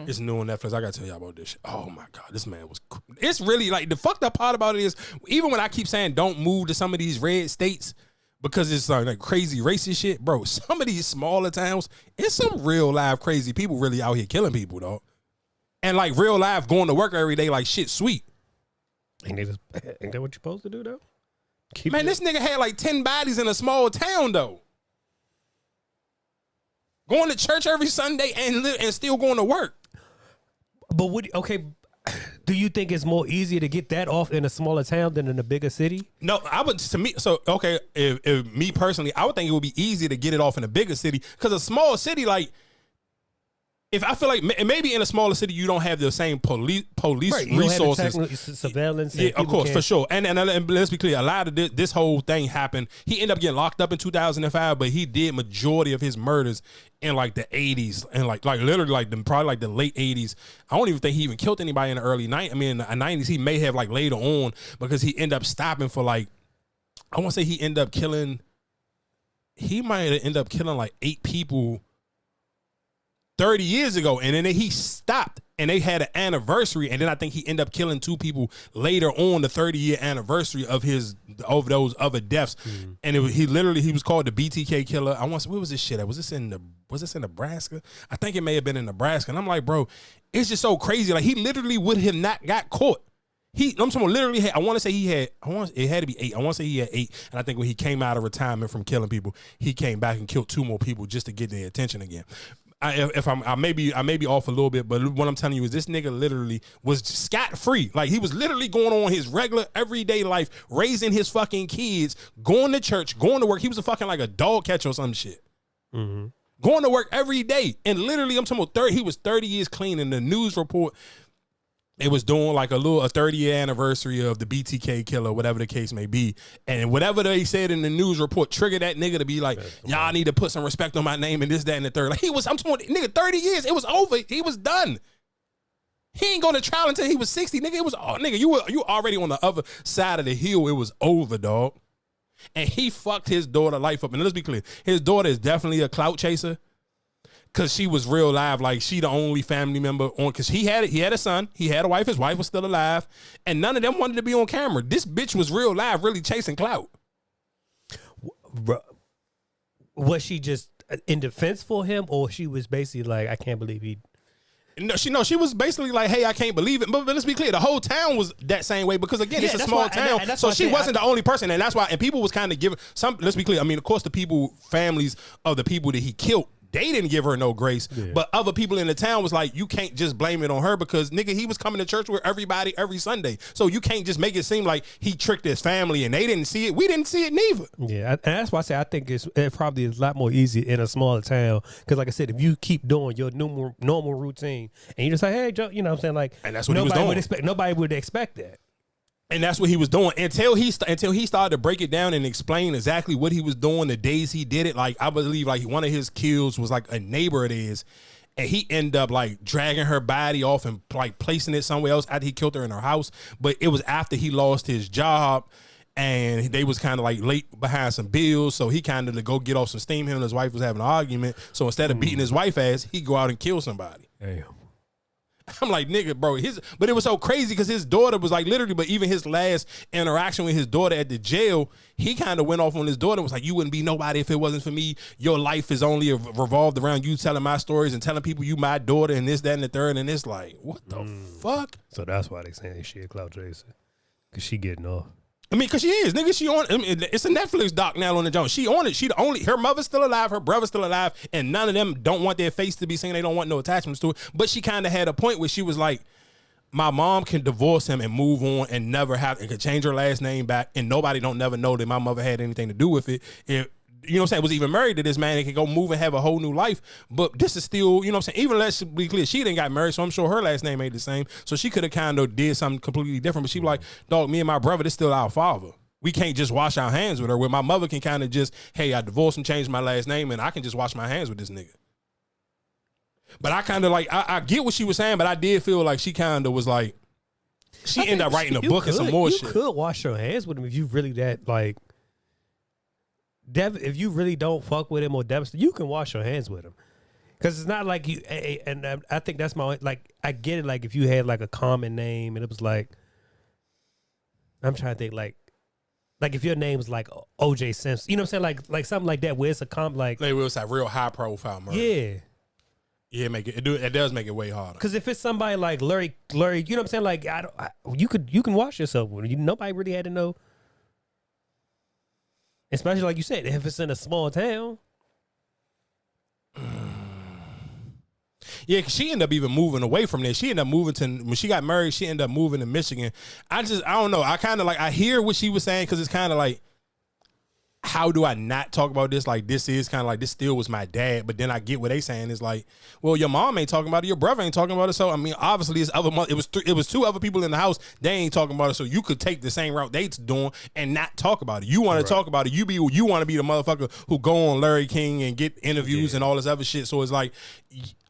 It's new on Netflix. I gotta tell y'all about this shit. Oh my God, this man was. It's really like the fucked up part about it is even when I keep saying don't move to some of these red states because it's like crazy racist shit, bro. Some of these smaller towns, it's some real live crazy people really out here killing people, dog. And like real life going to work every day like shit sweet. Ain't that what you're supposed to do though? This nigga had like 10 bodies in a small town though. Going to church every Sunday and still going to work. But do you think it's more easier to get that off in a smaller town than in a bigger city? No, I would if me personally, I would think it would be easier to get it off in a bigger city because a small city like. If I feel like maybe in a smaller city you don't have the same police right, you resources, don't have the surveillance, yeah, of course, for sure. And let's be clear, a lot of this whole thing happened. He ended up getting locked up in 2005, but he did majority of his murders in like the 80s and like literally like probably like the late 80s. I don't even think he even killed anybody in the early 90s. I mean, in the 90s he may have like later on because he ended up stopping for like I want to say he might have ended up killing like 8 people 30 years ago, and then he stopped and they had an anniversary, and then I think he ended up killing 2 people later on the 30-year anniversary of those other deaths. And he was called the BTK Killer. I want to, where was this shit at? Was this in Nebraska? I think it may have been in Nebraska. And I'm like, bro, it's just so crazy. Like he literally would have not got caught. I'm talking literally had, it had to be 8. I want to say he had 8. And I think when he came out of retirement from killing people, he came back and killed 2 more people just to get their attention again. I may be off a little bit, but what I'm telling you is this nigga literally was scot free. Like he was literally going on his regular everyday life, raising his fucking kids, going to church, going to work. He was a fucking like a dog catcher or some shit. Mm-hmm. Going to work every day, and literally I'm talking about he was 30 years clean. In the news report, it was doing like a 30-year anniversary of the BTK Killer, whatever the case may be. And whatever they said in the news report triggered that nigga to be like, y'all need to put some respect on my name and this, that, and the third. Like I'm talking, nigga, 30 years, it was over. He was done. He ain't going to trial until he was 60. Nigga, it was, nigga, you already on the other side of the hill. It was over, dog. And he fucked his daughter life up. And let's be clear, his daughter is definitely a clout chaser. Cause she was real live, like she the only family member on. Cause he had a son, he had a wife. His wife was still alive, and none of them wanted to be on camera. This bitch was real live, really chasing clout. Was she just in defense for him, or she was basically like, I can't believe he? No, she was basically like, hey, I can't believe it. But let's be clear, the whole town was that same way because again, it's a small town, so she wasn't the only person, and that's why. And people was kind of giving some. Let's be clear. I mean, of course, the families of the people that he killed. They didn't give her no grace, but other people in the town was like, you can't just blame it on her because, nigga, he was coming to church with everybody every Sunday. So you can't just make it seem like he tricked his family and they didn't see it. We didn't see it neither. Yeah, and that's why I say I think it probably is a lot more easy in a smaller town because, like I said, if you keep doing your normal routine and you just like, hey, Joe, you know what I'm saying? Like, and that's what he was doing. Nobody would expect that. And that's what he was doing until he started to break it down and explain exactly what he was doing the days he did it. Like I believe like one of his kills was like a neighbor of his, and he ended up like dragging her body off and like placing it somewhere else after he killed her in her house. But it was after he lost his job and they was kind of like late behind some bills. So he kind of to go get off some steam. Him and his wife was having an argument. So instead of beating his wife ass, he go out and kill somebody. Damn. I'm like, nigga, bro. But it was so crazy because his daughter was like literally, but even his last interaction with his daughter at the jail, he kind of went off on his daughter and was like, you wouldn't be nobody if it wasn't for me. Your life is only revolved around you telling my stories and telling people you my daughter and this, that, and the third. And it's like, what the fuck? So that's why they saying she a clout chaser. Because she getting off. I mean, because she is, nigga. She on. I mean, it's a Netflix doc now on the Jones. She on it. She the only. Her mother's still alive. Her brother's still alive, and none of them don't want their face to be seen. They don't want no attachments to it. But she kind of had a point where she was like, "My mom can divorce him and move on, and never have and could change her last name back, and nobody don't never know that my mother had anything to do with it." You know what I'm saying, was even married to this man and can go move and have a whole new life. But this is still, you know what I'm saying, even let's be clear, she didn't got married, so I'm sure her last name ain't the same. So she could have kind of did something completely different. But she was like, dog, me and my brother, this still our father. We can't just wash our hands with her. Where my mother can kind of just, hey, I divorced and changed my last name and I can just wash my hands with this nigga. But I kind of like, I get what she was saying, but I did feel like she kind of was like, she ended up writing a book and some more shit. You could wash your hands with him if you really that, like, if you really don't fuck with him or devastate, you can wash your hands with him. Because it's not like you, and I think that's my, like, I get it. Like, if you had like a common name and it was like, I'm trying to think, like if your name was like OJ Simpson, you know what I'm saying? Like something like that where it's a like it was like real high profile murder. Yeah. Yeah, it does make it way harder. Because if it's somebody like Larry, you know what I'm saying? Like, you can watch yourself. Nobody really had to know. Especially like you said, if it's in a small town. Yeah, cause she ended up even moving away from there. She ended up moving when she got married. She ended up moving to Michigan. I don't know. I kind of like, I hear what she was saying because it's kind of like, how do I not talk about this? Like, this is kind of like, this still was my dad. But then I get what they saying is like, well, your mom ain't talking about it, your brother ain't talking about it. So I mean, obviously, it was two other people in the house. They ain't talking about it. So you could take the same route they doing and not talk about it. You want to talk about it. You want to be the motherfucker who go on Larry King and get interviews and all this other shit. So it's like,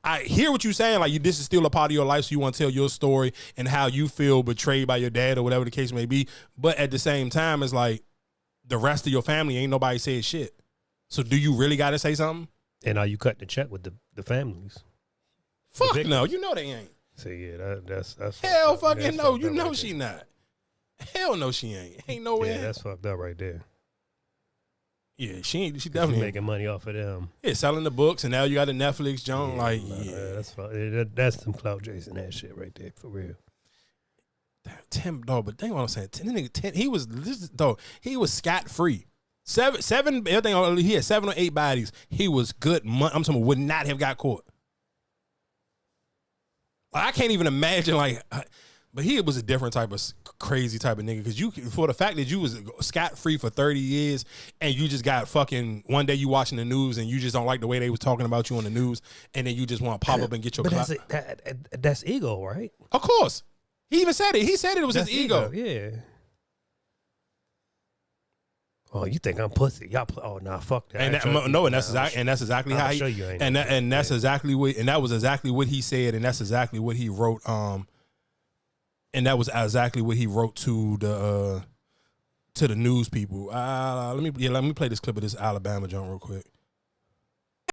I hear what you're saying. Like, this is still a part of your life, so you want to tell your story and how you feel betrayed by your dad or whatever the case may be. But at the same time, it's like, the rest of your family ain't nobody said shit. So do you really got to say something? And are you cutting the check with the families? Fuck no, you know they ain't. So yeah, that's hell fucking no. You know she not. Hell no, she ain't. Ain't no way. Yeah, that's fucked up right there. Yeah, she ain't. She definitely making money off of them. Yeah, selling the books, and now you got a Netflix joint. Yeah, like, that's some clout chasing that shit right there for real. Tim, dog, but think what I'm saying. He was scot free. Seven. Everything. He had 7 or 8 bodies. He was good. I'm talking. Would not have got caught. I can't even imagine like. But he was a different type of crazy type of nigga because for the fact that you was scot free for 30 years and you just got fucking one day you watching the news and you just don't like the way they was talking about you on the news and then you just want to pop up and get your. But that's ego, right? Of course. He even said it. He said it was his ego. Yeah. Oh, you think I'm pussy? Y'all oh nah, fuck that. That's exactly how he. That's exactly what, and that was exactly what he said, and that's exactly what he wrote. And that was exactly what he wrote to the news people. Let me play this clip of this Alabama joint real quick.